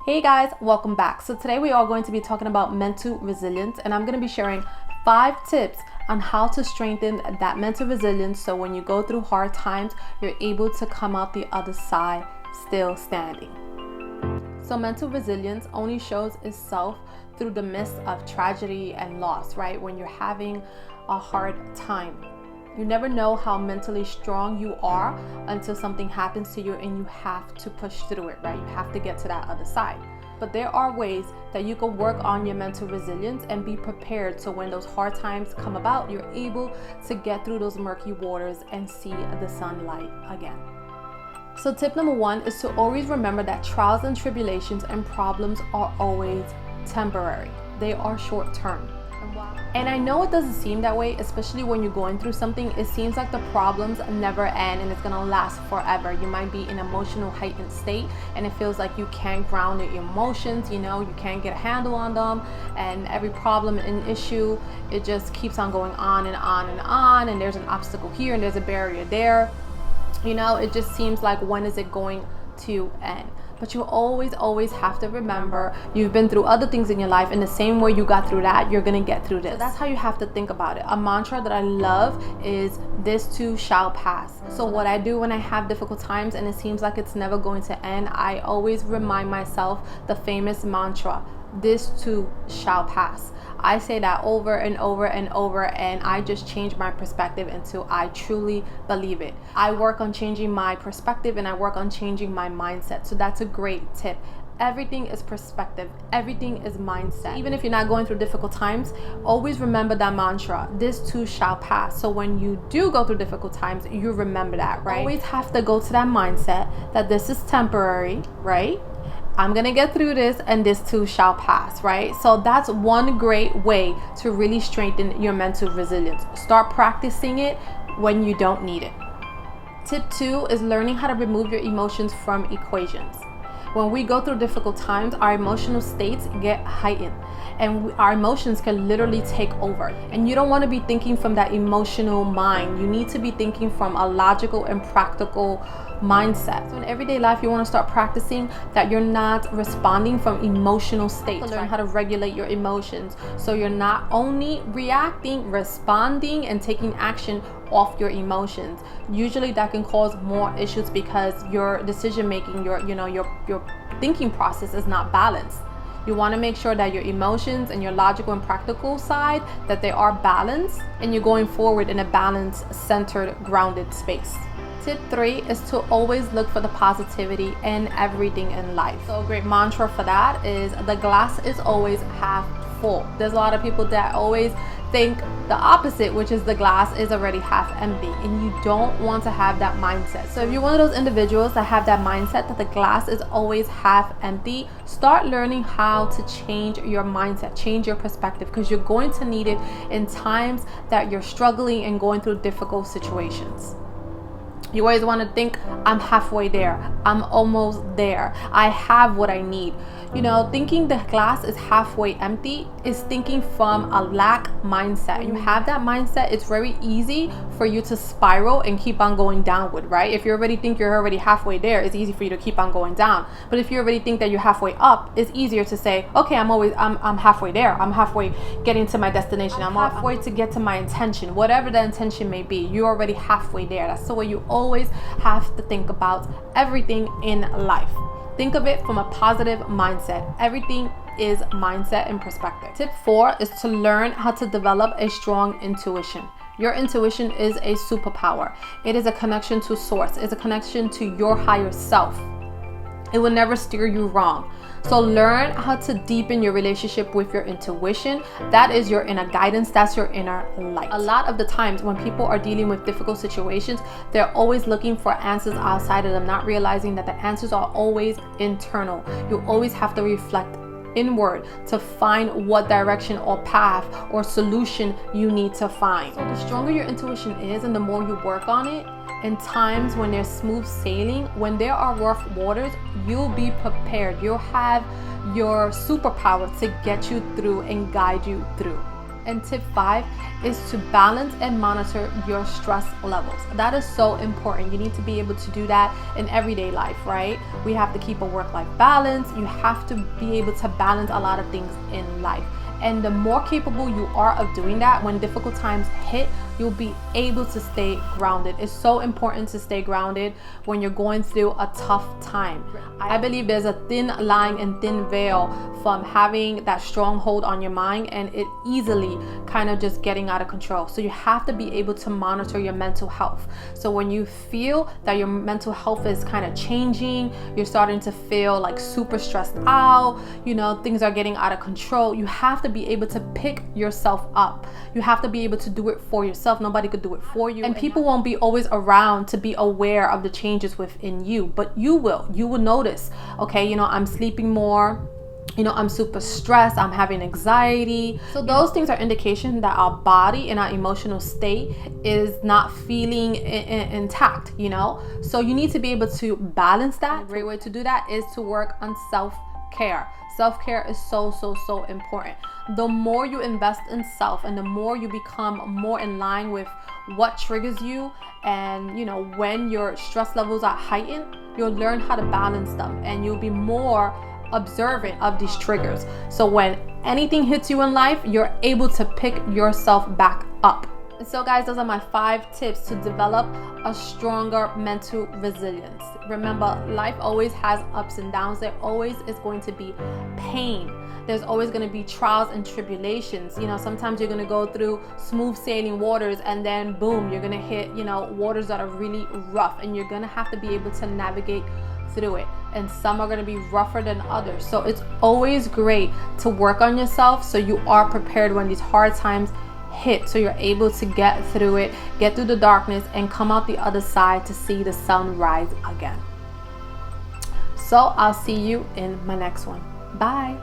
Hey guys, welcome back. So today we are going to be talking about mental resilience, and I'm going to be sharing 5 tips on how to strengthen that mental resilience so when you go through hard times, you're able to come out the other side still standing. So mental resilience only shows itself through the midst of tragedy and loss, right? When you're having a hard time. You never know how mentally strong you are until something happens to you and you have to push through it, right? You have to get to that other side. But there are ways that you can work on your mental resilience and be prepared so when those hard times come about, you're able to get through those murky waters and see the sunlight again. So tip number 1 is to always remember that trials and tribulations and problems are always temporary. They are short term. And I know it doesn't seem that way, especially when you're going through something. It seems like the problems never end and it's gonna last forever. You might be in an emotional heightened state and it feels like you can't ground your emotions, you can't get a handle on them, and every problem and issue, it just keeps on going on and on and on, and there's an obstacle here and there's a barrier there. It just seems like, when is it going to end? But you always have to remember you've been through other things in your life, and the same way you got through that, you're gonna get through this. So that's how you have to think about it. A mantra that I love is "this too shall pass." So what I do when I have difficult times and it seems like it's never going to end, I always remind myself the famous mantra, "this too shall pass." I say that over and over and over, and I just change my perspective until I truly believe it. I work on changing my perspective and I work on changing my mindset. So that's a great tip. Everything is perspective. Everything is mindset. Even if you're not going through difficult times, always remember that mantra, "this too shall pass." So when you do go through difficult times, you remember that, right? Always have to go to that mindset that this is temporary, right? I'm gonna get through this and this too shall pass, right? So that's one great way to really strengthen your mental resilience. Start practicing it when you don't need it. Tip 2 is learning how to remove your emotions from equations. When we go through difficult times, our emotional states get heightened and our emotions can literally take over. And you don't want to be thinking from that emotional mind. You need to be thinking from a logical and practical mindset. So in everyday life, you want to start practicing that you're not responding from emotional states. Learn how to regulate your emotions so you're not only reacting, responding, and taking action off your emotions. Usually that can cause more issues because your decision making, your thinking process is not balanced. You want to make sure that your emotions and your logical and practical side, that they are balanced and you're going forward in a balanced, centered, grounded space. Tip 3 is to always look for the positivity in everything in life. So a great mantra for that is the glass is always half full. There's a lot of people that always think the opposite, which is the glass is already half empty, and you don't want to have that mindset. So if you're one of those individuals that have that mindset that the glass is always half empty, start learning how to change your mindset, change your perspective, because you're going to need it in times that you're struggling and going through difficult situations. You always want to think, I'm halfway there, I'm almost there, I have what I need. Thinking the glass is halfway empty is thinking from a lack mindset. You have that mindset, it's very easy for you to spiral and keep on going downward, right? If you already think you're already halfway there, it's easy for you to keep on going down. But if you already think that you're halfway up, it's easier to say, okay, I'm halfway there, I'm halfway getting to my destination, I'm halfway to get to my intention, whatever the intention may be, you're already halfway there. That's the way you always have to think about everything in life. Think of it from a positive mindset. Everything is mindset and perspective. Tip 4 is to learn how to develop a strong intuition. Your intuition is a superpower. It is a connection to source. It's a connection to your higher self. It will never steer you wrong. So learn how to deepen your relationship with your intuition. That is your inner guidance. That's your inner light. A lot of the times when people are dealing with difficult situations, they're always looking for answers outside of them, not realizing that the answers are always internal. You always have to reflect inward to find what direction or path or solution you need to find. So the stronger your intuition is and the more you work on it, in times when there's smooth sailing, when there are rough waters, you'll be prepared. You'll have your superpower to get you through and guide you through. And tip 5 is to balance and monitor your stress levels. That is so important. You need to be able to do that in everyday life, right? We have to keep a work-life balance. You have to be able to balance a lot of things in life. And the more capable you are of doing that, when difficult times hit, you'll be able to stay grounded. It's so important to stay grounded when you're going through a tough time. I believe there's a thin line and thin veil from having that stronghold on your mind and it easily kind of just getting out of control. So you have to be able to monitor your mental health. So when you feel that your mental health is kind of changing, you're starting to feel like super stressed out, things are getting out of control, you have to be able to pick yourself up. You have to be able to do it for yourself. Nobody could do it for you. And people won't be always around to be aware of the changes within you, but you will notice, okay, I'm sleeping more, I'm super stressed, I'm having anxiety. So those things are indication that our body and our emotional state is not feeling intact, So you need to be able to balance that. A great way to do that is to work on self-care. Self-care is so important. The more you invest in self and the more you become more in line with what triggers you, and when your stress levels are heightened, you'll learn how to balance them and you'll be more observant of these triggers. So when anything hits you in life, you're able to pick yourself back up. So guys, those are my 5 tips to develop a stronger mental resilience. Remember, life always has ups and downs. There always is going to be pain. There's always going to be trials and tribulations. Sometimes you're going to go through smooth sailing waters and then boom, you're going to hit, waters that are really rough, and you're going to have to be able to navigate through it. And some are going to be rougher than others. So it's always great to work on yourself so you are prepared when these hard times hit, so you're able to get through it, get through the darkness, and come out the other side to see the sun rise again. So I'll see you in my next one. Bye.